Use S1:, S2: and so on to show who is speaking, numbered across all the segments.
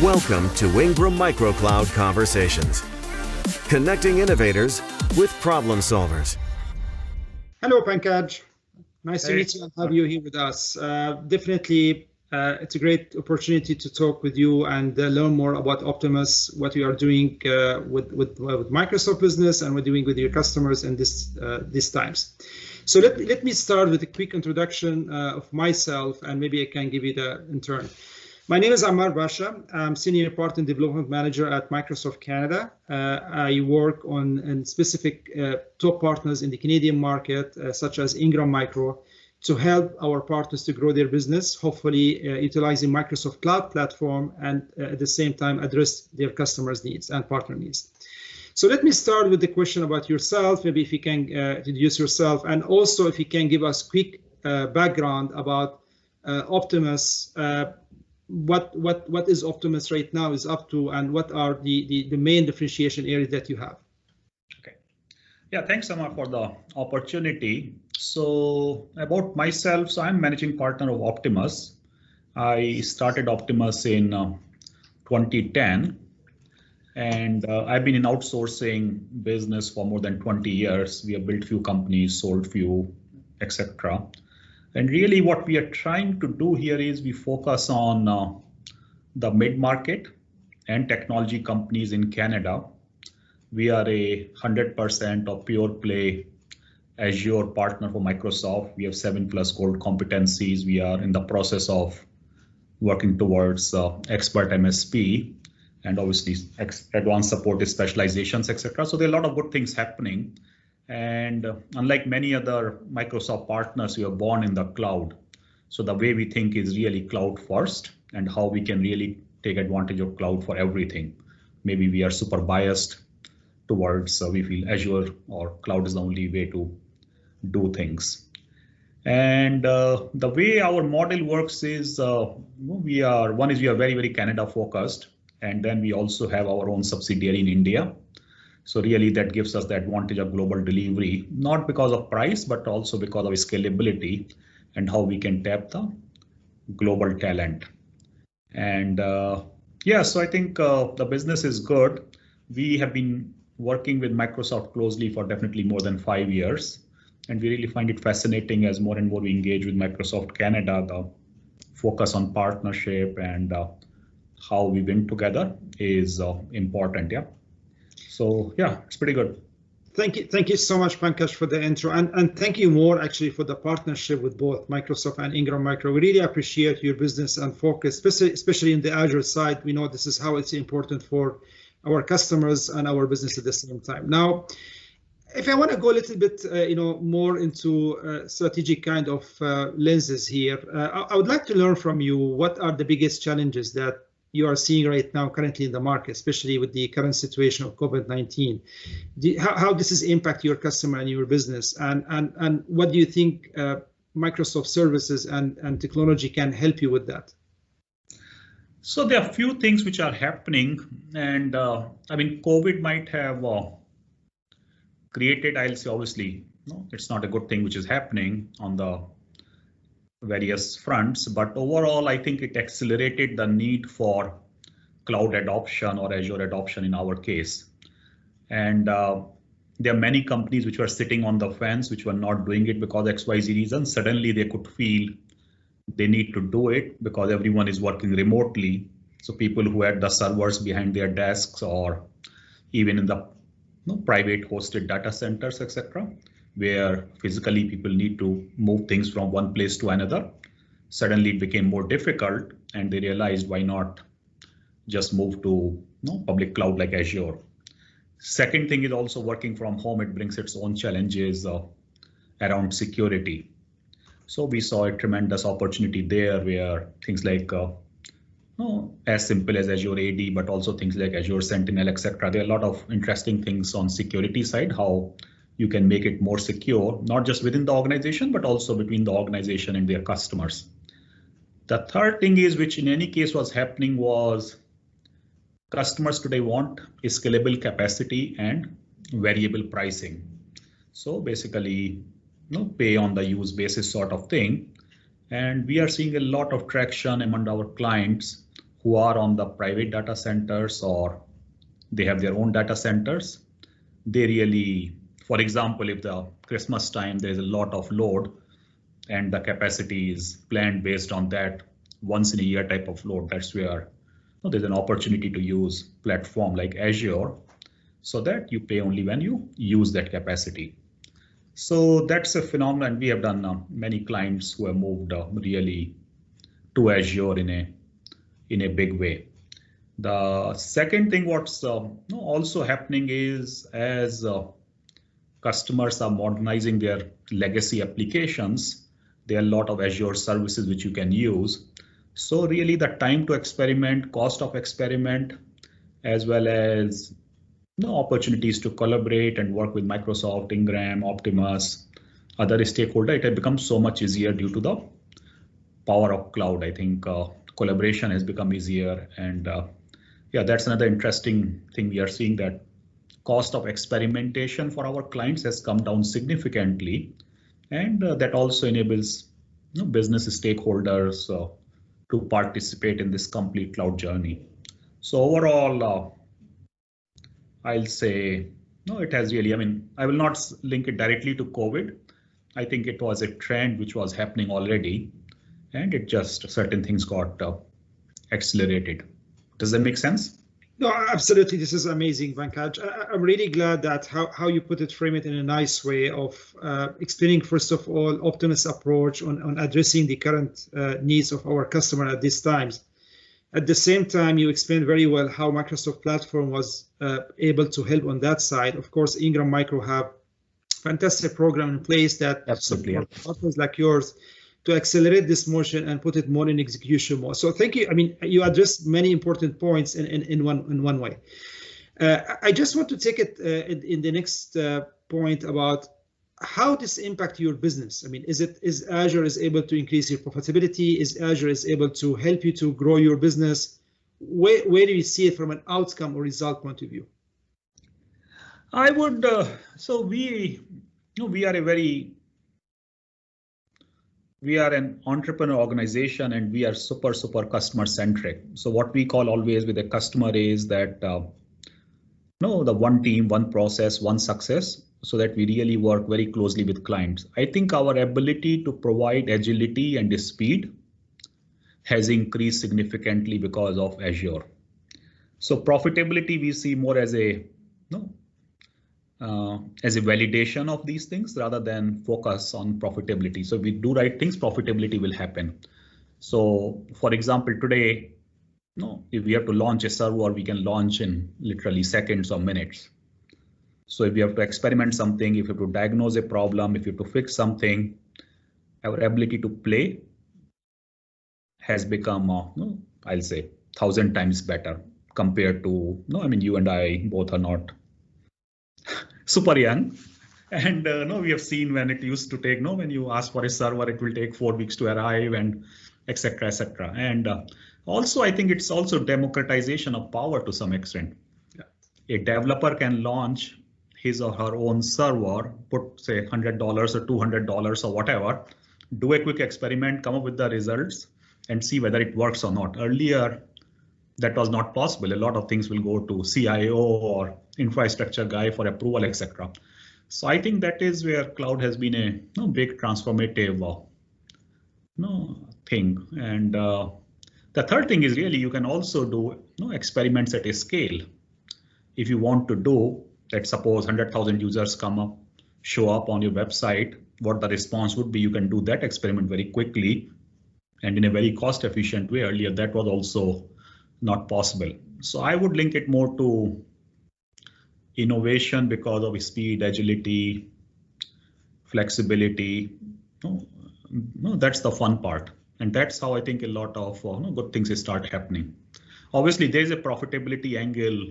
S1: Welcome to Ingram MicroCloud Conversations, connecting innovators with problem solvers.
S2: Hello, Pankaj. Nice to
S3: Hey.
S2: meet you and have you here with us. Definitely, it's a great opportunity to talk with you and learn more about Optimus, what you are doing with Microsoft Business and what you're doing with your customers in these times. So let me start with a quick introduction of myself, and maybe I can give you the in turn. My name is Ammar Basha. I'm Senior Partner Development Manager at Microsoft Canada. I work on specific top partners in the Canadian market, such as Ingram Micro, to help our partners to grow their business, hopefully utilizing Microsoft Cloud Platform and at the same time address their customers' needs and partner needs. So let me start with the question about yourself. Maybe if you can introduce yourself, and also if you can give us quick background about Optimus. What is Optimus right now is up to, and what are the main differentiation areas that you have?
S3: Okay. Yeah, thanks, Amma, for the opportunity. So about myself, so I'm managing partner of Optimus. I started Optimus in 2010, and I've been in outsourcing business for more than 20 years. We have built few companies, sold few, etc. And really what we are trying to do here is we focus on the mid-market and technology companies in Canada. We are a 100% of pure play Azure partner for Microsoft. We have 7+ gold competencies. We are in the process of working towards expert MSP and obviously advanced support specializations, etc. So there are a lot of good things happening. And unlike many other Microsoft partners, we are born in the cloud. So the way we think is really cloud first, and how we can really take advantage of cloud for everything. Maybe we are super biased towards, we feel Azure or cloud is the only way to do things. And the way our model works is we are very, very Canada focused. And then we also have our own subsidiary in India. So really that gives us the advantage of global delivery, not because of price, but also because of scalability and how we can tap the global talent. And yeah, so I think the business is good. We have been working with Microsoft closely for definitely more than 5 years. And we really find it fascinating as more and more we engage with Microsoft Canada, the focus on partnership and how we win together is important. Yeah. So yeah, it's pretty good.
S2: Thank you so much, Pankaj, for the intro, and thank you more actually for the partnership with both Microsoft and Ingram Micro. We really appreciate your business and focus, especially in the Azure side. We know this is how it's important for our customers and our business at the same time. Now, if I want to go a little bit, more into strategic kind of lenses here, I would like to learn from you what are the biggest challenges that you are seeing right now currently in the market, especially with the current situation of COVID-19. How this is impact your customer and your business, and what do you think Microsoft services and technology can help you with that?
S3: So there are a few things which are happening, and I mean, COVID might have created, I'll say obviously, no, it's not a good thing which is happening on the various fronts, but overall, I think it accelerated the need for cloud adoption or Azure adoption in our case. And there are many companies which were sitting on the fence, which were not doing it because XYZ reasons. Suddenly they could feel they need to do it because everyone is working remotely. So people who had the servers behind their desks or even in the private hosted data centers, etc., where physically people need to move things from one place to another. Suddenly it became more difficult and they realized why not just move to public cloud like Azure. Second thing is also working from home. It brings its own challenges around security. So we saw a tremendous opportunity there where things like as simple as Azure AD, but also things like Azure Sentinel, etc. There are a lot of interesting things on security side, how you can make it more secure, not just within the organization, but also between the organization and their customers. The third thing is, which in any case was happening, was customers today want scalable capacity and variable pricing. So basically, pay on the use basis sort of thing. And we are seeing a lot of traction among our clients who are on the private data centers or they have their own data centers, they really, for example, if the Christmas time there's a lot of load and the capacity is planned based on that once in a year type of load, that's where there's an opportunity to use platform like Azure so that you pay only when you use that capacity. So that's a phenomenon. We have done many clients who have moved really to Azure in a big way. The second thing what's also happening is as customers are modernizing their legacy applications, there are a lot of Azure services which you can use. So really the time to experiment, cost of experiment, as well as opportunities to collaborate and work with Microsoft, Ingram, Optimus, other stakeholders, it has become so much easier due to the power of cloud. I think collaboration has become easier, and yeah, that's another interesting thing we are seeing, that cost of experimentation for our clients has come down significantly, and that also enables business stakeholders to participate in this complete cloud journey. So overall, I'll say it has really, I mean, I will not link it directly to COVID. I think it was a trend which was happening already, and it just certain things got accelerated. Does that make sense?
S2: No, absolutely. This is amazing, Pankaj. I'm really glad that how you frame it in a nice way of explaining, first of all, Optimus approach on addressing the current needs of our customer at these times. At the same time, you explained very well how Microsoft platform was able to help on that side. Of course, Ingram Micro have fantastic program in place that support partners like yours to accelerate this motion and put it more in execution mode. So thank you. I mean, you addressed many important points in one way. I just want to take it in the next point about how this impact your business. I mean, is Azure is able to increase your profitability? Is Azure is able to help you to grow your business? Where do you see it from an outcome or result point of view?
S3: I would so we are an entrepreneur organization, and we are super customer centric. So what we call always with a customer is that the one team, one process, one success, so that we really work very closely with clients. I think our ability to provide agility and speed has increased significantly because of Azure. So profitability we see more as a validation of these things rather than focus on profitability. So if we do right things, profitability will happen. So for example, today, if we have to launch a server, we can launch in literally seconds or minutes. So if we have to experiment something, if you have to diagnose a problem, if you have to fix something, our ability to play has become, I'll say 1,000 times better compared to, I mean, you and I both are not super young, and we have seen when it used to take, when you ask for a server, it will take 4 weeks to arrive, and etc. etc. And also, I think it's also democratization of power to some extent. Yeah. A developer can launch his or her own server, put say $100 or $200 or whatever, do a quick experiment, come up with the results, and see whether it works or not. Earlier, that was not possible. A lot of things will go to CIO or infrastructure guy for approval, etc. So I think that is where cloud has been a big transformative thing. And the third thing is really you can also do experiments at a scale. If you want to do that, suppose 100,000 users show up on your website, what the response would be, you can do that experiment very quickly and in a very cost efficient way. Earlier that was also not possible. So I would link it more to innovation because of speed, agility, flexibility. That's the fun part. And that's how I think a lot of good things start happening. Obviously, there's a profitability angle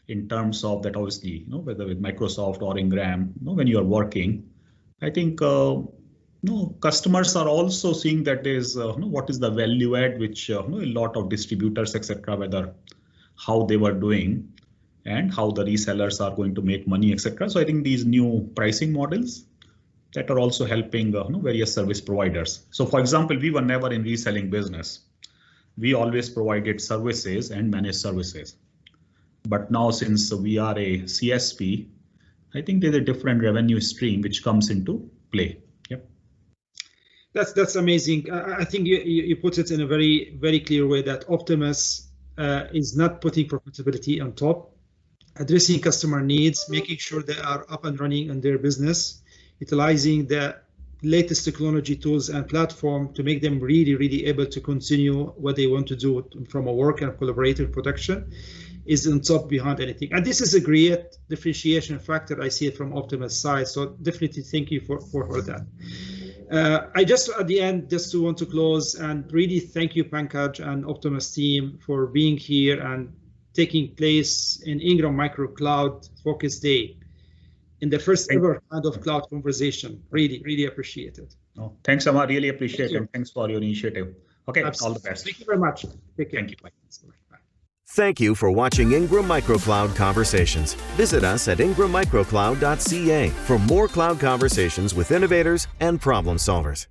S3: in terms of that, obviously, whether with Microsoft or Ingram, when you're working, I think customers are also seeing that there's what is the value add, which a lot of distributors, etc., whether how they were doing and how the resellers are going to make money, etc. So I think these new pricing models that are also helping various service providers. So for example, we were never in reselling business. we always provided services and managed services. But now since we are a CSP, I think there's a different revenue stream which comes into play. Yep.
S2: That's amazing. I think you put it in a very clear way that Optimus is not putting profitability on top, addressing customer needs, making sure they are up and running in their business, utilizing the latest technology tools and platform to make them really able to continue what they want to do from a work and collaborative production is on top behind anything. And this is a great differentiation factor. I see it from Optimus side. So definitely thank you for that. I just at the end just to want to close and really thank you Pankaj and Optimus team for being here and taking place in Ingram Micro Cloud Focus Day in the first ever kind of cloud conversation. Really appreciate it.
S3: Oh, thanks, Amar. Really appreciate it. Thanks for your initiative. Okay,
S2: Absolutely.
S3: All the best.
S2: Thank you very much. Take care.
S3: Thank you. Bye.
S1: Thank you for watching Ingram Micro Cloud Conversations. Visit us at ingrammicrocloud.ca for more cloud conversations with innovators and problem solvers.